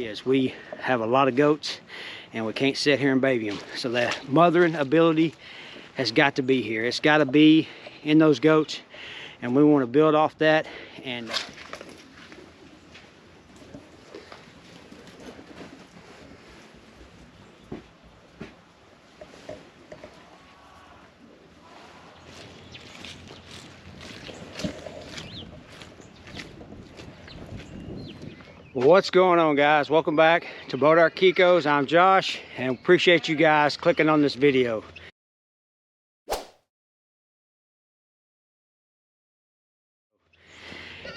is. We have a lot of goats and we can't sit here and baby them. So that mothering ability has got to be here. It's got to be in those goats, and we want to build off that. And what's going on, guys? Welcome back to Bonham Tx. I'm Josh, and appreciate you guys clicking on this video.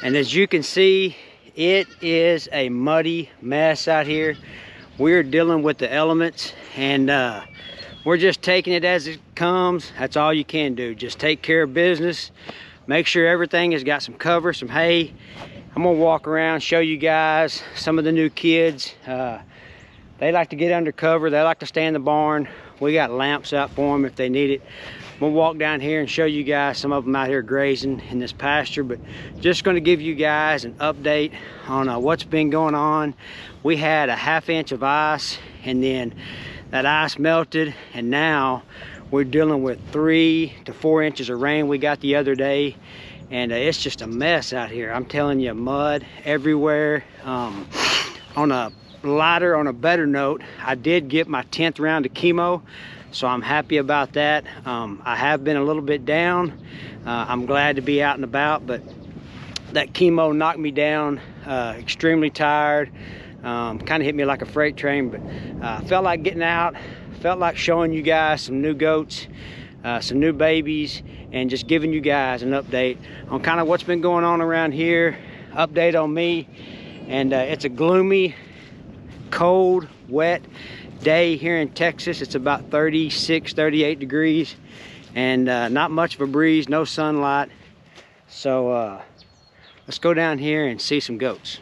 And as you can see, it is a muddy mess out here. We're dealing with the elements, and we're just taking it as it comes. That's all you can do. Just take care of business. Make sure everything has got some cover, some hay. I'm gonna walk around, show you guys some of the new kids. They like to get under cover. They like to stay in the barn. We got lamps out for them if they need it. I'm gonna walk down here and show you guys some of them out here grazing in this pasture, but just gonna give you guys an update on what's been going on. We had a ½ inch of ice, and then that ice melted, and now we're dealing with 3 to 4 inches of rain we got the other day. And it's just a mess out here. I'm telling you, mud everywhere. On a better note, I did get my 10th round of chemo, so I'm happy about that. I have been a little bit down. I'm glad to be out and about, but that chemo knocked me down, extremely tired. Kind of hit me like a freight train, but felt like getting out, felt like showing you guys some new goats, some new babies, and just giving you guys an update on kind of what's been going on around here, update on me. And it's a gloomy, cold, wet day here in Texas. It's about 36, 38 degrees, and not much of a breeze, no sunlight. So let's go down here and see some goats.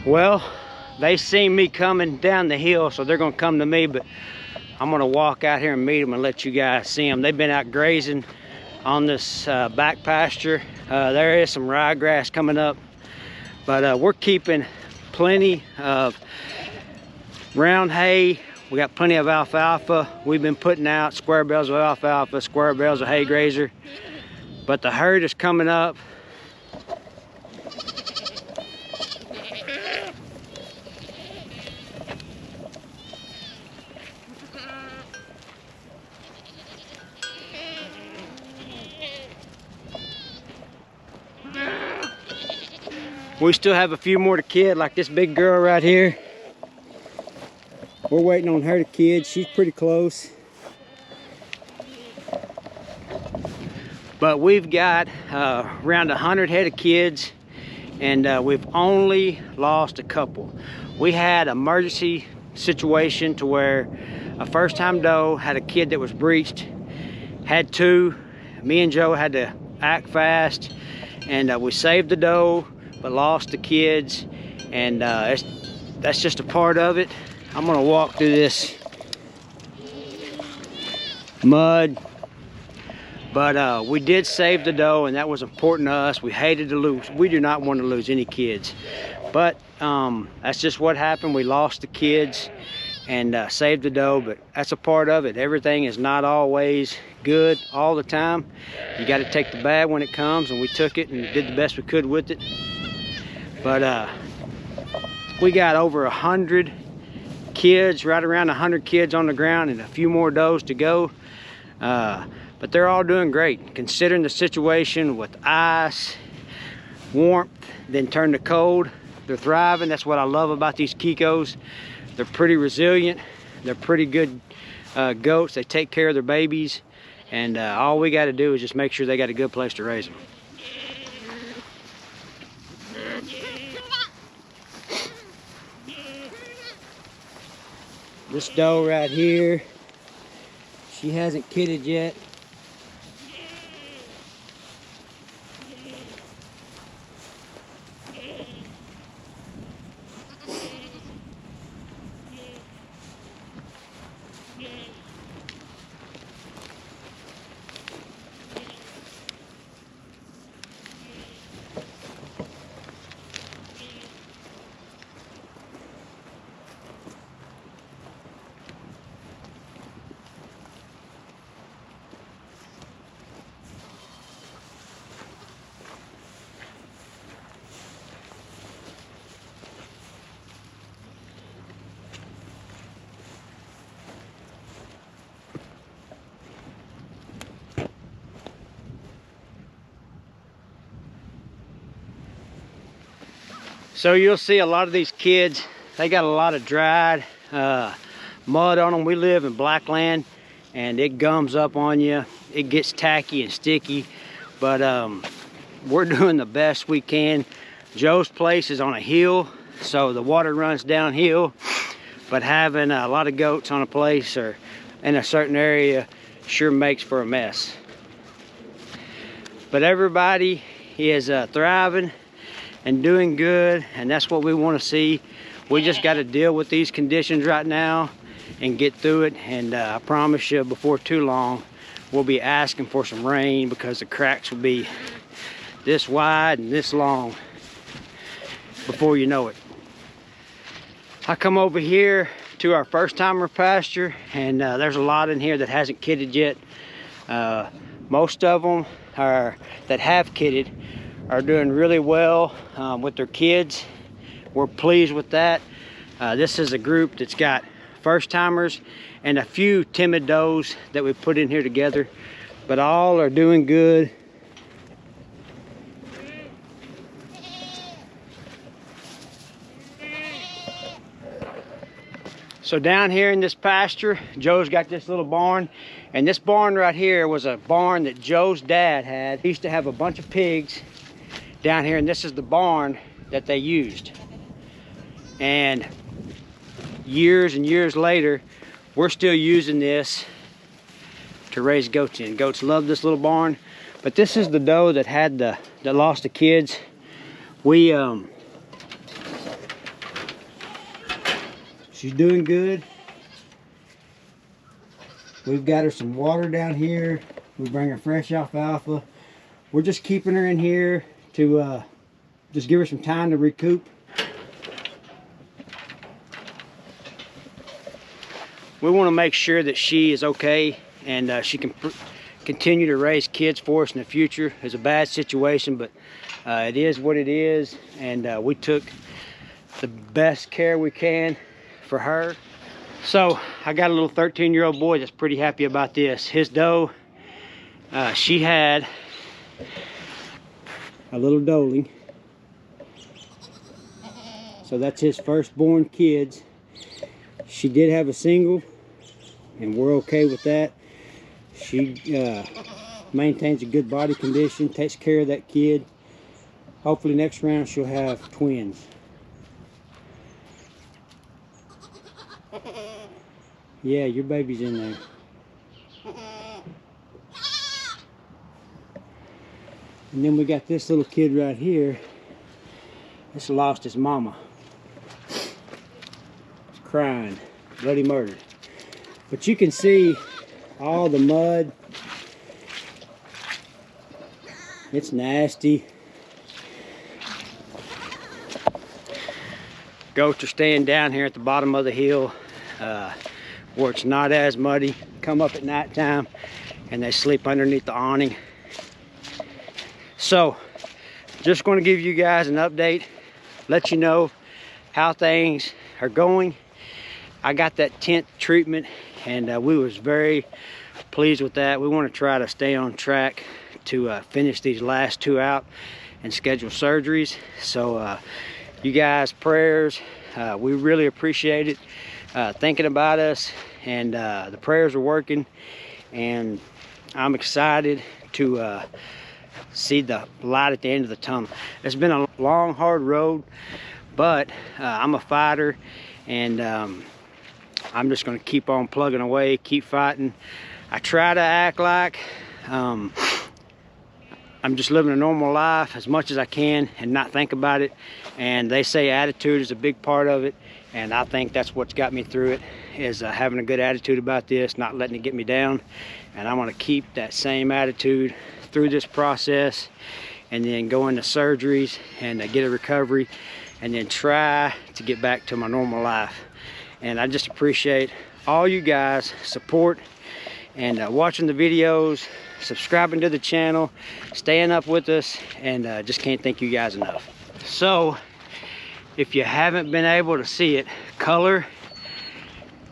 Well, they seen me coming down the hill, so they're gonna come to me, but I'm gonna walk out here and meet them and let you guys see them. They've been out grazing on this back pasture. There is some ryegrass coming up, but we're keeping plenty of round hay. We got plenty of alfalfa. We've been putting out square bales of alfalfa, square bales of hay grazer, but the herd is coming up. We still have a few more to kid, like this big girl right here. We're waiting on her to kid. She's pretty close. But we've got around 100 head of kids, and we've only lost a couple. We had an emergency situation to where a first-time doe had a kid that was breached, had 2. Me and Joe had to act fast, and we saved the doe, but lost the kids, and that's just a part of it. I'm gonna walk through this mud, but we did save the doe, and that was important to us. We hated to lose. We do not want to lose any kids, but that's just what happened. We lost the kids and saved the doe, but that's a part of it. Everything is not always good all the time. You got to take the bad when it comes, and we took it and did the best we could with it. But we got over 100 kids, right around 100 kids on the ground, and a few more does to go. But they're all doing great, considering the situation with ice, warmth, then turn to cold. They're thriving. That's what I love about these Kikos. They're pretty resilient. They're pretty good goats. They take care of their babies, and all we got to do is just make sure they got a good place to raise them. This doe right here, she hasn't kidded yet. So you'll see a lot of these kids, they got a lot of dried mud on them. We live in black land and it gums up on you. It gets tacky and sticky, but we're doing the best we can. Joe's place is on a hill, so the water runs downhill, but having a lot of goats on a place or in a certain area sure makes for a mess. But everybody is thriving and doing good, and that's what we want to see. We just got to deal with these conditions right now and get through it, and I promise you before too long we'll be asking for some rain, because the cracks will be this wide and this long before you know it. I come over here to our first timer pasture, and there's a lot in here that hasn't kidded yet. Most of them that have kidded are doing really well with their kids. We're pleased with that. This is a group that's got first timers and a few timid does that we put in here together, but all are doing good. So down here in this pasture, Joe's got this little barn, and this barn right here was a barn that Joe's dad had. He used to have a bunch of pigs down here, and this is the barn that they used. And years and years later, we're still using this to raise goats in. Goats love this little barn. But this is the doe that had that lost the kids. She's doing good. We've got her some water down here. We bring her fresh alfalfa. We're just keeping her in here to just give her some time to recoup. We want to make sure that she is okay and she can continue to raise kids for us in the future. It's a bad situation, but it is what it is, and we took the best care we can for her. So I got a little 13-year-old boy that's pretty happy about this. His doe, she had a little doeling. So that's his firstborn kids. She did have a single, and we're okay with that. She maintains a good body condition, takes care of that kid. Hopefully next round she'll have twins. Yeah, your baby's in there. And then we got this little kid right here. This lost his mama. He's crying, bloody murder. But you can see all the mud. It's nasty. Goats are staying down here at the bottom of the hill where it's not as muddy. Come up at nighttime and they sleep underneath the awning. So just going to give you guys an update, let you know how things are going. I got that tent treatment, and we was very pleased with that. We want to try to stay on track to finish these last two out and schedule surgeries. So you guys, prayers, we really appreciate it, thinking about us, and the prayers are working, and I'm excited to see the light at the end of the tunnel. It's been a long, hard road, but I'm a fighter, and I'm just going to keep on plugging away, keep fighting. I try to act like I'm just living a normal life as much as I can and not think about it. And they say attitude is a big part of it, and I think that's what's got me through it, is having a good attitude about this, not letting it get me down. And I want to keep that same attitude through this process, and then go into surgeries and get a recovery, and then try to get back to my normal life. And I just appreciate all you guys' support and watching the videos, subscribing to the channel, staying up with us, and just can't thank you guys enough. So if you haven't been able to see it, color,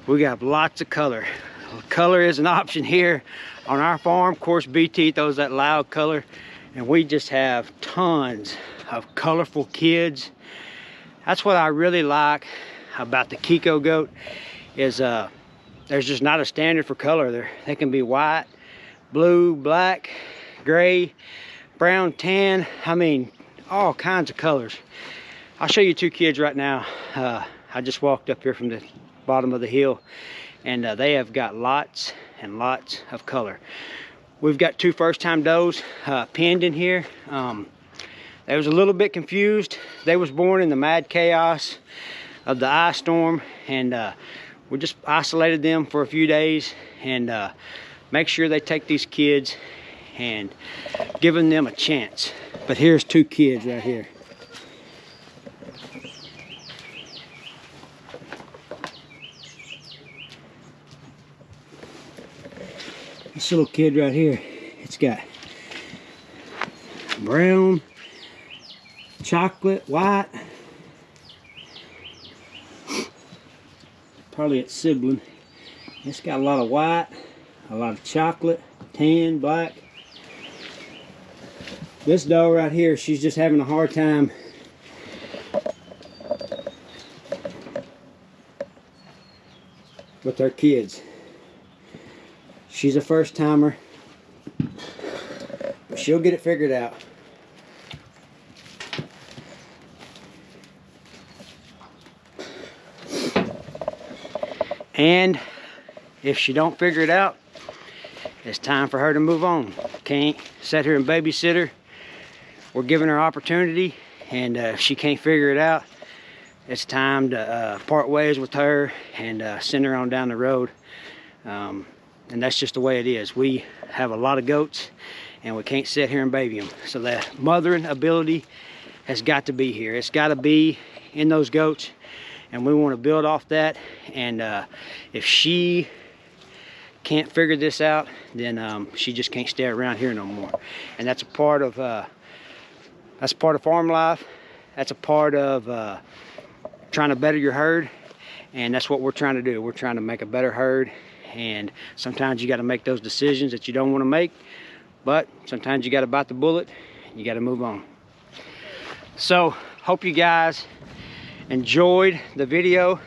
we got lots of color. Color is an option here on our farm. Of course, BT throws that loud color, and we just have tons of colorful kids. That's what I really like about the Kiko goat, is there's just not a standard for color. They can be white, blue, black, gray, brown, tan. I mean, all kinds of colors. I'll show you two kids right now. I just walked up here from the bottom of the hill, and they have got lots and lots of color. We've got two first-time does pinned in here. They was a little bit confused. They was born in the mad chaos of the ice storm, and we just isolated them for a few days, and make sure they take these kids and giving them a chance. But here's two kids right here. This little kid right here, it's got brown, chocolate, white, probably its sibling. It's got a lot of white, a lot of chocolate, tan, black. This doe right here, she's just having a hard time with her kids. She's a first timer, but she'll get it figured out. And if she don't figure it out, it's time for her to move on. Can't sit here and babysit her. We're giving her opportunity, and if she can't figure it out, it's time to part ways with her and send her on down the road. And that's just the way it is. We have a lot of goats, and we can't sit here and baby them. So that mothering ability has got to be here. It's got to be in those goats, and we want to build off that. And if she can't figure this out, then she just can't stay around here no more. And that's a part of farm life. That's a part of trying to better your herd, and that's what we're trying to do. We're trying to make a better herd, and sometimes you got to make those decisions that you don't want to make, but sometimes you got to bite the bullet and you got to move on. So hope you guys enjoyed the video.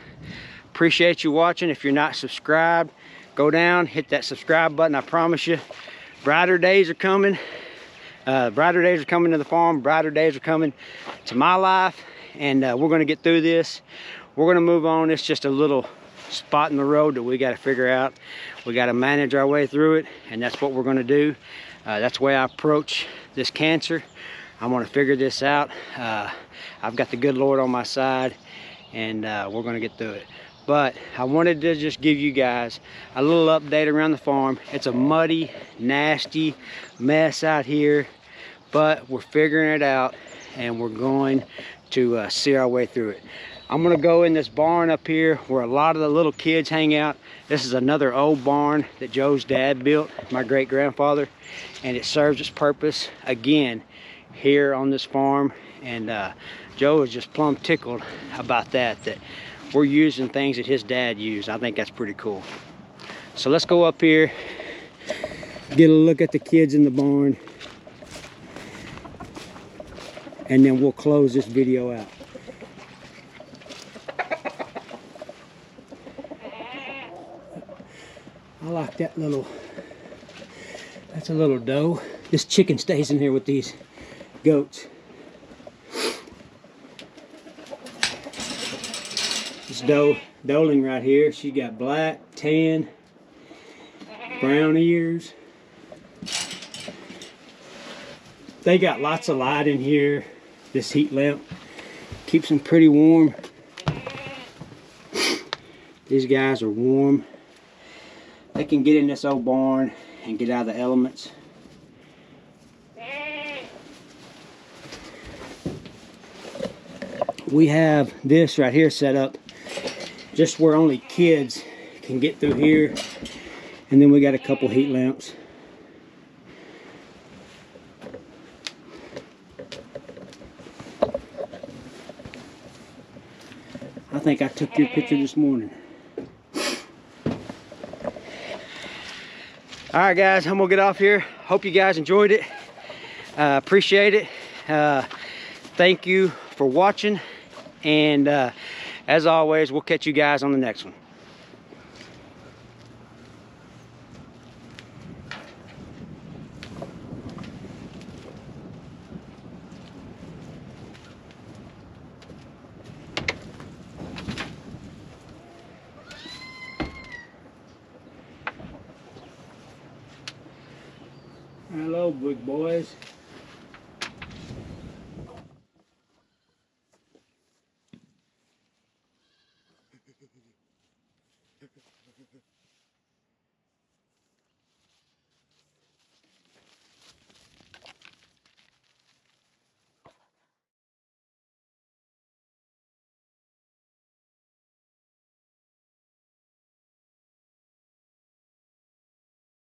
Appreciate you watching. If you're not subscribed, go down, hit that subscribe button. I promise you, brighter days are coming. Brighter days are coming to the farm. Brighter days are coming to my life, and we're going to get through this. We're going to move on. It's just a little spot in the road that we got to figure out. We got to manage our way through it, and that's what we're going to do. That's the way I approach this cancer. I want to figure this out. I've got the good Lord on my side, and we're going to get through it. But I wanted to just give you guys a little update around the farm. It's a muddy, nasty mess out here, but we're figuring it out, and we're going to see our way through it. I'm gonna go in this barn up here where a lot of the little kids hang out. This is another old barn that Joe's dad built, my great-grandfather, and it serves its purpose again here on this farm. And Joe is just plumb tickled about that we're using things that his dad used. I think that's pretty cool. So let's go up here, get a look at the kids in the barn, and then we'll close this video out. I like that little, that's a little doe. This chicken stays in here with these goats. This doeling right here, she got black, tan, brown ears. They got lots of light in here. This heat lamp keeps them pretty warm. These guys are warm. They can get in this old barn and get out of the elements. We have this right here set up just where only kids can get through here. And then we got a couple heat lamps. I think I took your picture this morning. Alright guys, I'm gonna get off here. Hope you guys enjoyed it. Appreciate it. Thank you for watching. And as always, we'll catch you guys on the next one. Hello, big boys.